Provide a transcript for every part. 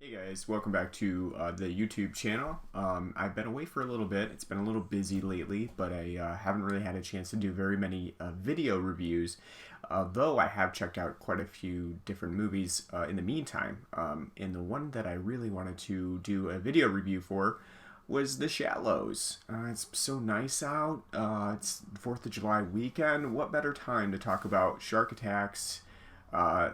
Hey guys, welcome back to the YouTube channel. I've been away for a little bit. It's been a little busy lately, but I haven't really had a chance to do very many video reviews, though I have checked out quite a few different movies in the meantime. And the one that I really wanted to do a video review for was The Shallows. It's so nice out. It's 4th of July weekend. What better time to talk about shark attacks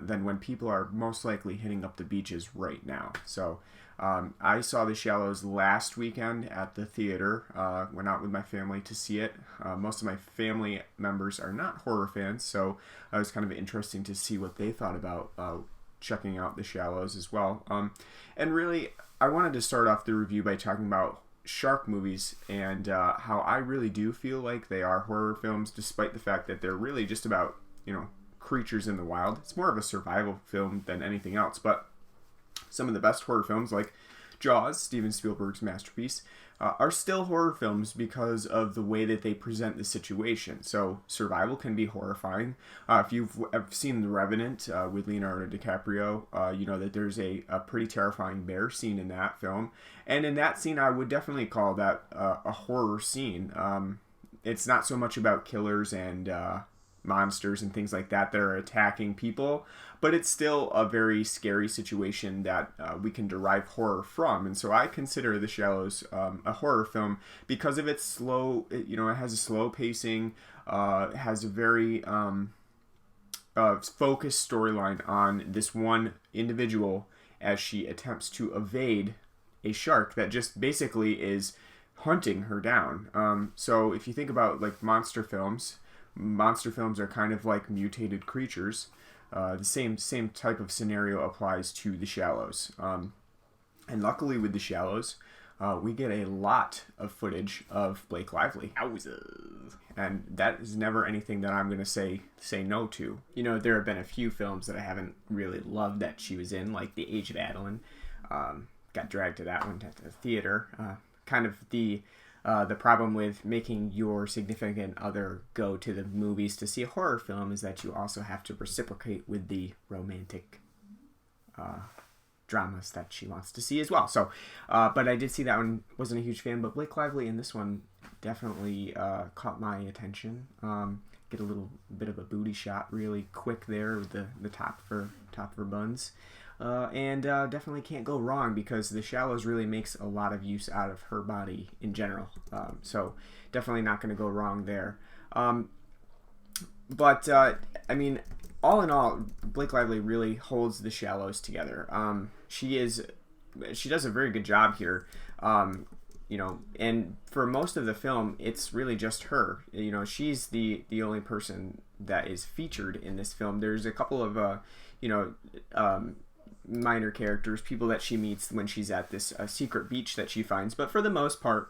than when people are most likely hitting up the beaches right now. So I saw The Shallows last weekend at the theater. Went out with my family to see it. Most of my family members are not horror fans, so it was kind of interesting to see what they thought about checking out The Shallows as well. And really, I wanted to start off the review by talking about shark movies and how I really do feel like they are horror films, despite the fact that they're really just about, creatures in the wild. It's more of a survival film than anything else, but some of the best horror films, like Jaws, Steven Spielberg's masterpiece, are still horror films because of the way that they present the situation. So survival can be horrifying. If you've seen The Revenant with Leonardo DiCaprio, you know that there's a pretty terrifying bear scene in that film. And in that scene, I would definitely call that a horror scene. It's not so much about killers and monsters and things like that are attacking people, but it's still a very scary situation that we can derive horror from. And so I consider The Shallows a horror film because of its slow, it has a slow pacing, it has a very focused storyline on this one individual as she attempts to evade a shark that just basically is hunting her down. So if you think about like monster films are kind of like mutated creatures. The same type of scenario applies to The Shallows. And luckily with The Shallows, we get a lot of footage of Blake Lively. And that is never anything that I'm going to say no to. There have been a few films that I haven't really loved that she was in, like The Age of Adeline. Got dragged to that one at the theater. Kind of the problem with making your significant other go to the movies to see a horror film is that you also have to reciprocate with the romantic dramas that she wants to see as well. So, but I did see that one, wasn't a huge fan, but Blake Lively in this one definitely caught my attention. Get a little bit of a booty shot really quick there with the top of her buns. And definitely can't go wrong because The Shallows really makes a lot of use out of her body in general. So definitely not going to go wrong there. But I mean, all in all, Blake Lively really holds The Shallows together. She does a very good job here. And for most of the film, it's really just her. She's the only person that is featured in this film. There's a couple of minor characters, people that she meets when she's at this secret beach that she finds, but for the most part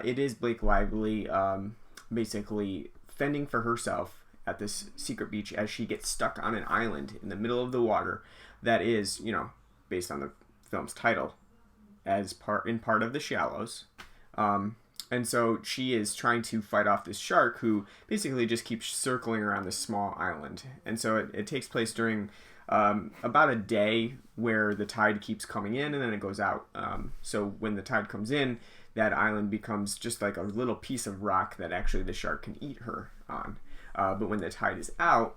it is Blake Lively basically fending for herself at this secret beach as she gets stuck on an island in the middle of the water that is, based on the film's title, as part of The Shallows. And so she is trying to fight off this shark who basically just keeps circling around this small island. And so it takes place during about a day where the tide keeps coming in and then it goes out. So when the tide comes in, that island becomes just like a little piece of rock that actually the shark can eat her on. But when the tide is out,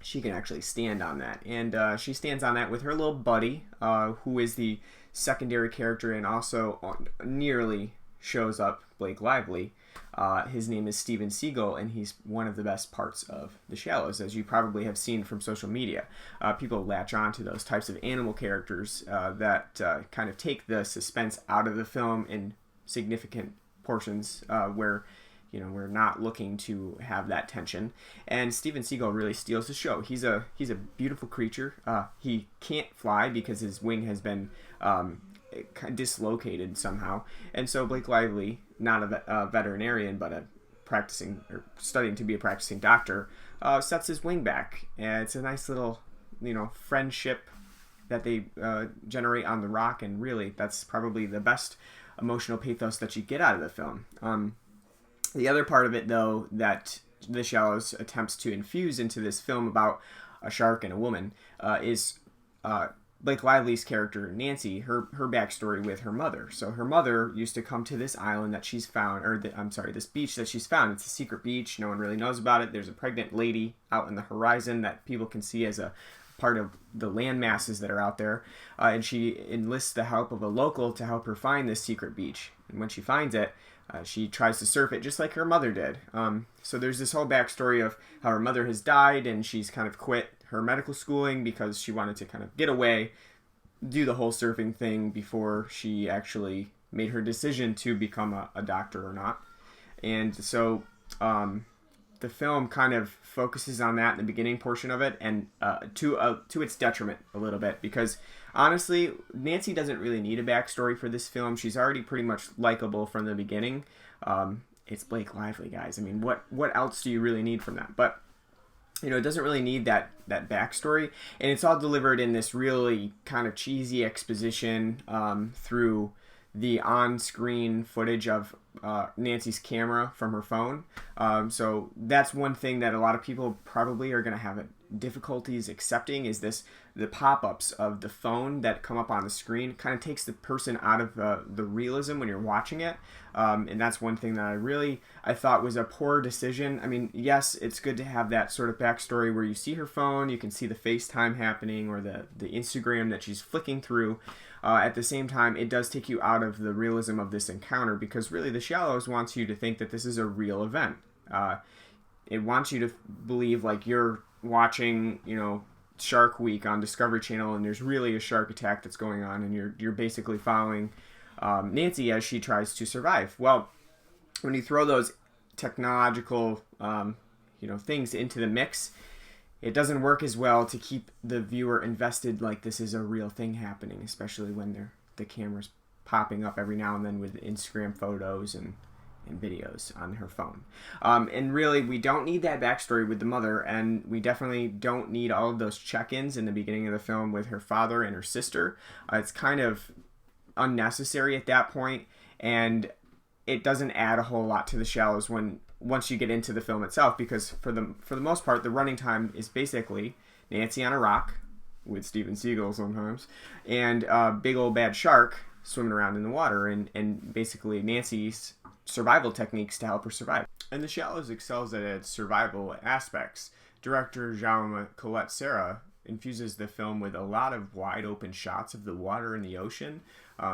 she can actually stand on that. And she stands on that with her little buddy, who is the secondary character and also nearly shows up Blake Lively. His name is Steven Seagal, and he's one of the best parts of The Shallows, as you probably have seen from social media. People latch on to those types of animal characters that kind of take the suspense out of the film in significant portions where we're not looking to have that tension. And Steven Seagal really steals the show. He's a beautiful creature. He can't fly because his wing has been dislocated somehow, and so Blake Lively, not a veterinarian but studying to be a practicing doctor, sets his wing back, and it's a nice little friendship that they generate on the rock, and really that's probably the best emotional pathos that you get out of the film. The other part of it, though, that The Shallows attempts to infuse into this film about a shark and a woman is Blake Lively's character, Nancy, her backstory with her mother. So her mother used to come to this island that she's found, or this beach that she's found. It's a secret beach. No one really knows about it. There's a pregnant lady out in the horizon that people can see as a part of the land masses that are out there. And she enlists the help of a local to help her find this secret beach. And when she finds it, she tries to surf it just like her mother did. So there's this whole backstory of how her mother has died and she's kind of quit her medical schooling because she wanted to kind of get away, do the whole surfing thing before she actually made her decision to become a doctor or not. And so the film kind of focuses on that in the beginning portion of it, and to its detriment a little bit, because honestly, Nancy doesn't really need a backstory for this film. She's already pretty much likable from the beginning. It's Blake Lively, guys. I mean, what else do you really need from that? But it doesn't really need that backstory, and it's all delivered in this really kind of cheesy exposition through the on-screen footage of Nancy's camera from her phone. So that's one thing that a lot of people probably are going to have difficulties accepting, is the pop-ups of the phone that come up on the screen kind of takes the person out of the realism when you're watching it. And that's one thing that I thought was a poor decision. I mean, yes, it's good to have that sort of backstory where you see her phone, you can see the FaceTime happening or the Instagram that she's flicking through. At the same time, it does take you out of the realism of this encounter, because really The Shallows wants you to think that this is a real event. It wants you to believe like you're watching, Shark Week on Discovery Channel, and there's really a shark attack that's going on, and you're basically following Nancy as she tries to survive. Well, when you throw those technological things into the mix, it doesn't work as well to keep the viewer invested like this is a real thing happening, especially when the camera's popping up every now and then with Instagram photos and videos on her phone. And really, we don't need that backstory with the mother, and we definitely don't need all of those check-ins in the beginning of the film with her father and her sister. It's kind of unnecessary at that point, and it doesn't add a whole lot to The Shallows once you get into the film itself, because for the most part, the running time is basically Nancy on a rock, with Steven Seagal sometimes, and a big old bad shark swimming around in the water, and basically Nancy's survival techniques to help her survive. And The Shallows excels at its survival aspects. Director Jaume Collet-Sara infuses the film with a lot of wide open shots of the water and the ocean.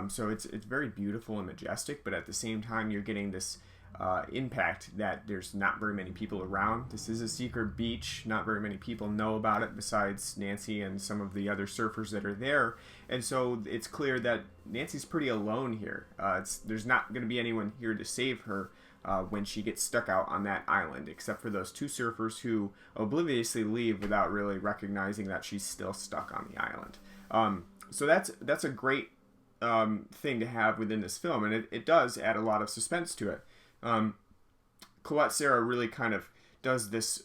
So it's very beautiful and majestic, but at the same time you're getting this impact that there's not very many people around. This is a secret beach. Not very many people know about it besides Nancy and some of the other surfers that are there. And so it's clear that Nancy's pretty alone here. There's not going to be anyone here to save her when she gets stuck out on that island, except for those two surfers who obliviously leave without really recognizing that she's still stuck on the island. So that's a great thing to have within this film, and it does add a lot of suspense to it. Collet-Sara really kind of does this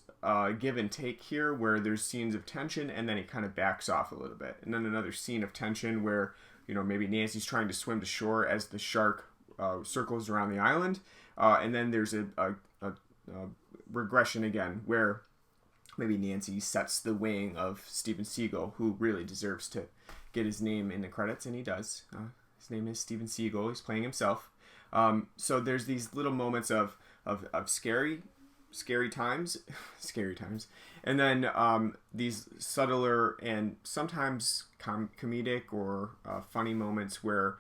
give and take here, where there's scenes of tension and then it kind of backs off a little bit, and then another scene of tension where maybe Nancy's trying to swim to shore as the shark circles around the island, and then there's a regression again where maybe Nancy sets the wing of Steven Seagal, who really deserves to get his name in the credits, and he does. His name is Steven Seagal. He's playing himself. So there's these little moments of scary times, and then these subtler and sometimes comedic or funny moments where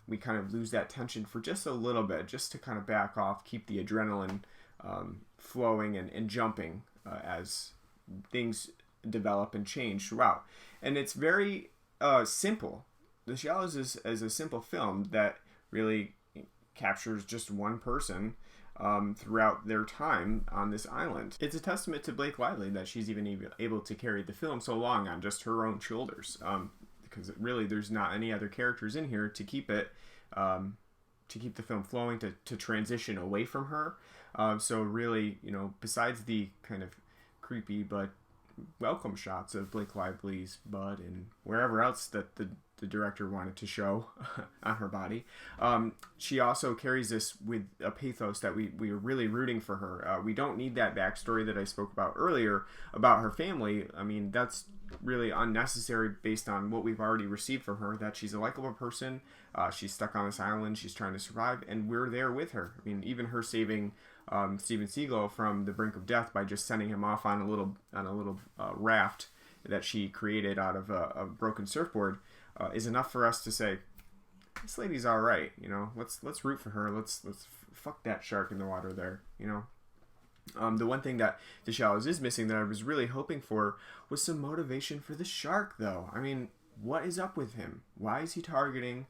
we kind of lose that tension for just a little bit, just to kind of back off, keep the adrenaline flowing and jumping as things develop and change throughout. And it's very simple. The Shallows is a simple film that really captures just one person throughout their time on this island. It's a testament to Blake Lively that she's even able to carry the film so long on just her own shoulders, because really there's not any other characters in here to keep it to keep the film flowing, to transition away from her. So really, besides the kind of creepy but welcome shots of Blake Lively's butt and wherever else that the director wanted to show on her body, she also carries this with a pathos that we are really rooting for her. We don't need that backstory that I spoke about earlier about her family. I mean, that's really unnecessary based on what we've already received from her, that she's a likable person. She's stuck on this island. She's trying to survive, and we're there with her. I mean, even her saving Steven Seagal from the brink of death by just sending him off on a little raft that she created out of a broken surfboard is enough for us to say, this lady's all right. You know, let's root for her. Let's fuck that shark in the water there. You know. The one thing that The Shallows is missing that I was really hoping for was some motivation for the shark, though. I mean, what is up with him? Why is he targeting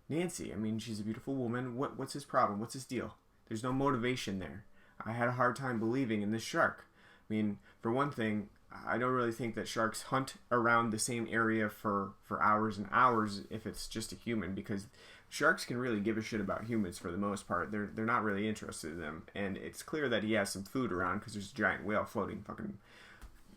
Nancy? I mean, she's a beautiful woman. What's his problem? What's his deal? There's no motivation there. I had a hard time believing in this shark. I mean, for one thing, I don't really think that sharks hunt around the same area for hours and hours if it's just a human, because sharks can really give a shit about humans for the most part. They're not really interested in them, and it's clear that he has some food around because there's a giant whale floating fucking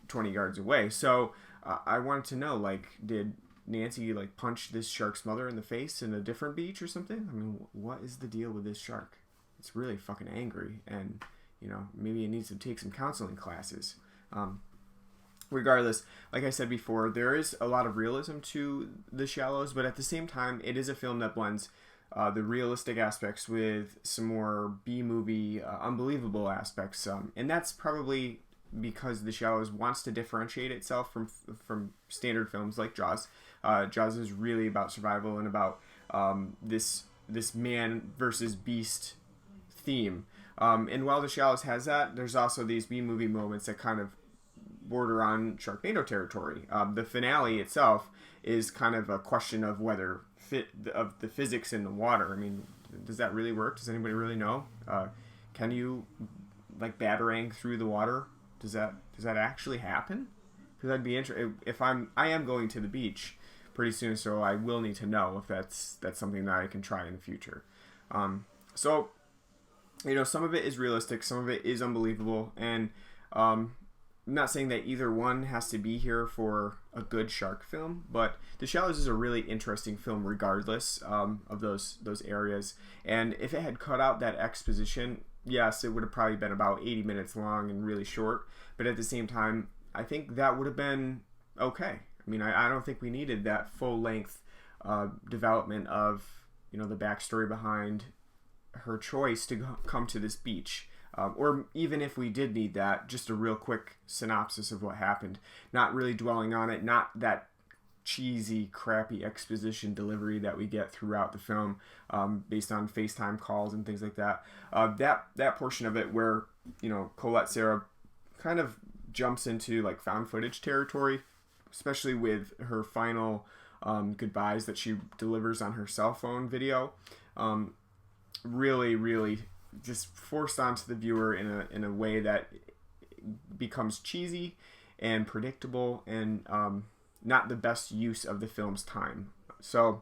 20 yards away. So I wanted to know, like, did Nancy like punch this shark's mother in the face in a different beach or something? I mean, what is the deal with this shark? It's really fucking angry, and you know, maybe it needs to take some counseling classes. Regardless, like I said before, there is a lot of realism to The Shallows, but at the same time, it is a film that blends the realistic aspects with some more B-movie, unbelievable aspects. And that's probably because The Shallows wants to differentiate itself from standard films like Jaws. Jaws is really about survival and about this man versus beast theme. And while The Shallows has that, there's also these B-movie moments that kind of border on Sharknado territory. The finale itself is kind of a question of whether of the physics in the water. I mean, does that really work? Does anybody really know? Can you like batarang through the water? Does that actually happen? Because I'd be interested. If I am going to the beach pretty soon, so I will need to know if that's something that I can try in the future. So you know, some of it is realistic, some of it is unbelievable, and I'm not saying that either one has to be here for a good shark film, but The Shallows is a really interesting film regardless of those areas. And if it had cut out that exposition, yes, it would have probably been about 80 minutes long and really short. But at the same time, I think that would have been okay. I mean, I don't think we needed that full-length development of, you know, the backstory behind her choice to come to this beach. Or even if we did need that, just a real quick synopsis of what happened. Not really dwelling on it, not that cheesy, crappy exposition delivery that we get throughout the film based on FaceTime calls and things like that. That portion of it where, you know, collet-sara kind of jumps into like found footage territory, especially with her final goodbyes that she delivers on her cell phone video. Really just forced onto the viewer in a way that becomes cheesy and predictable and not the best use of the film's time. So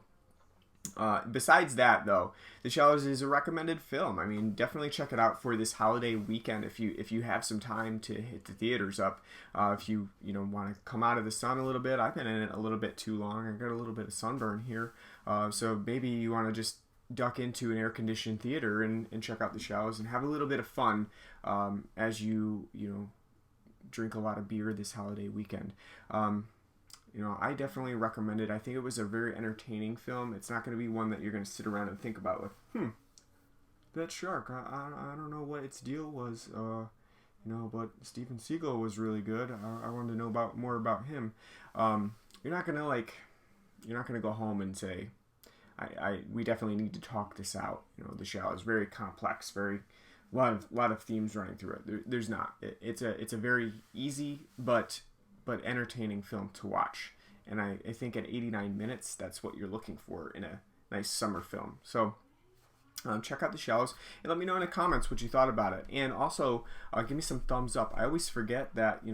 besides that, though, The Shallows is a recommended film. I mean, definitely check it out for this holiday weekend if you have some time to hit the theaters up. If you want to come out of the sun a little bit. I've been in it a little bit too long. I got a little bit of sunburn here. So maybe you want to just duck into an air-conditioned theater and check out The Shallows and have a little bit of fun as you drink a lot of beer this holiday weekend. I definitely recommend it. I think it was a very entertaining film. It's not going to be one that you're going to sit around and think about with, that shark, I don't know what its deal was, but Steven Seagal was really good. I wanted to know more about him. You're not going to go home and say, we definitely need to talk this out. The Shallow is very complex, a lot of themes running through it. There's not. It's a very easy but entertaining film to watch, and I think at 89 minutes, that's what you're looking for in a nice summer film. So check out The Shallows and let me know in the comments what you thought about it, and also give me some thumbs up. I always forget that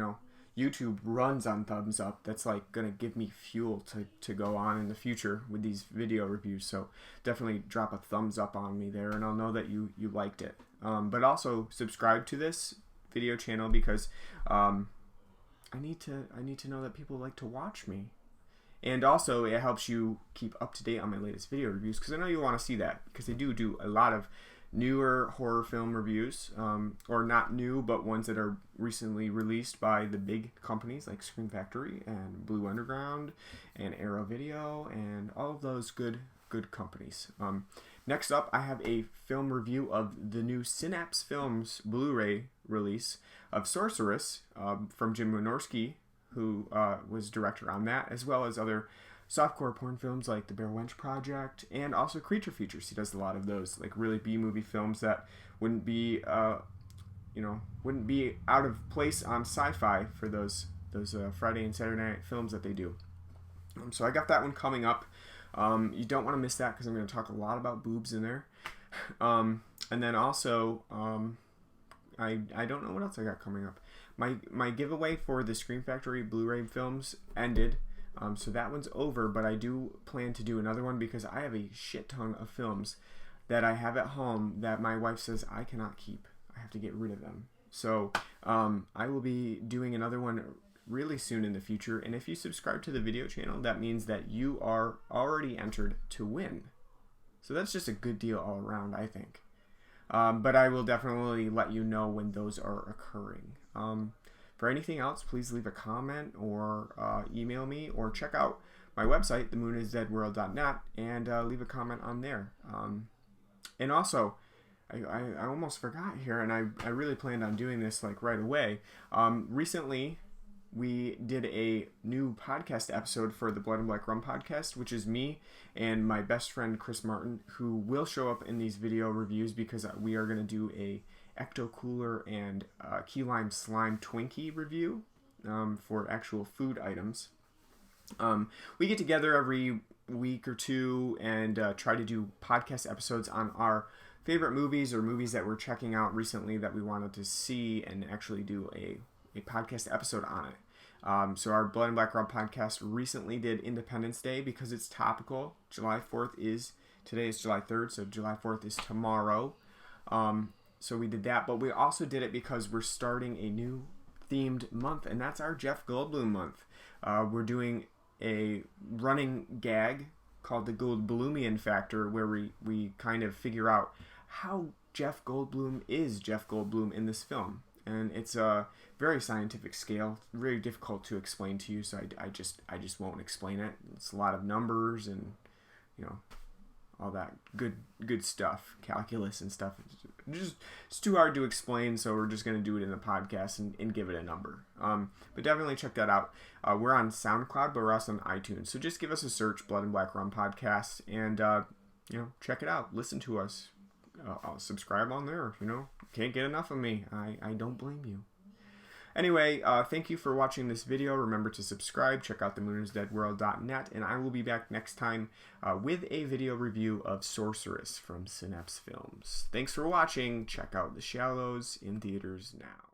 YouTube runs on thumbs up. That's like gonna give me fuel to go on in the future with these video reviews. So definitely drop a thumbs up on me there, and I'll know that you liked it. But also subscribe to this video channel because I need to know that people like to watch me, and also it helps you keep up to date on my latest video reviews, because I know you want to see that, because they do a lot of newer horror film reviews, or not new, but ones that are recently released by the big companies like Scream Factory and Blue Underground and Arrow Video and all of those good companies. Next up, I have a film review of the new Synapse Films Blu-ray release of Sorceress from Jim Wynorski, who was director on that, as well as other softcore porn films like The Bear Wench Project, and also creature features. He does a lot of those, like really B-movie films that wouldn't be out of place on Sci-Fi for those Friday and Saturday night films that they do. So I got that one coming up. You don't want to miss that because I'm going to talk a lot about boobs in there. And then also, I don't know what else I got coming up. My giveaway for the Scream Factory Blu-ray films ended. So that one's over, but I do plan to do another one because I have a shit ton of films that I have at home that my wife says I cannot keep. I have to get rid of them. So I will be doing another one really soon in the future, and if you subscribe to the video channel, that means that you are already entered to win. So that's just a good deal all around, I think. But I will definitely let you know when those are occurring. For anything else, please leave a comment or email me, or check out my website, themoonisdeadworld.net, and leave a comment on there. And also, I almost forgot here, and I really planned on doing this like right away. Recently, we did a new podcast episode for the Blood and Black Rum podcast, which is me and my best friend Chris Martin, who will show up in these video reviews because we are going to do a Ecto Cooler and Key Lime Slime Twinkie review for actual food items. We get together every week or two and try to do podcast episodes on our favorite movies or movies that we're checking out recently that we wanted to see, and actually do a podcast episode on it. So our Blood and Black Rum podcast recently did Independence Day because it's topical. Today is July 3rd, so July 4th is tomorrow. So we did that, but we also did it because we're starting a new themed month, and that's our Jeff Goldblum month. We're doing a running gag called the Goldblumian Factor, where we kind of figure out how Jeff Goldblum is Jeff Goldblum in this film. And it's a very scientific scale, very difficult to explain to you, so I just won't explain it. It's a lot of numbers and, all that good stuff, calculus and stuff. It's too hard to explain, so we're just going to do it in the podcast and give it a number. But definitely check that out. We're on SoundCloud, but we're also on iTunes. So just give us a search, Blood and Black Rum Podcast, and check it out. Listen to us. I'll subscribe on there. Can't get enough of me. I don't blame you. Anyway, thank you for watching this video. Remember to subscribe, check out themoonisdeadworld.net, and I will be back next time with a video review of Sorceress from Synapse Films. Thanks for watching. Check out The Shallows in theaters now.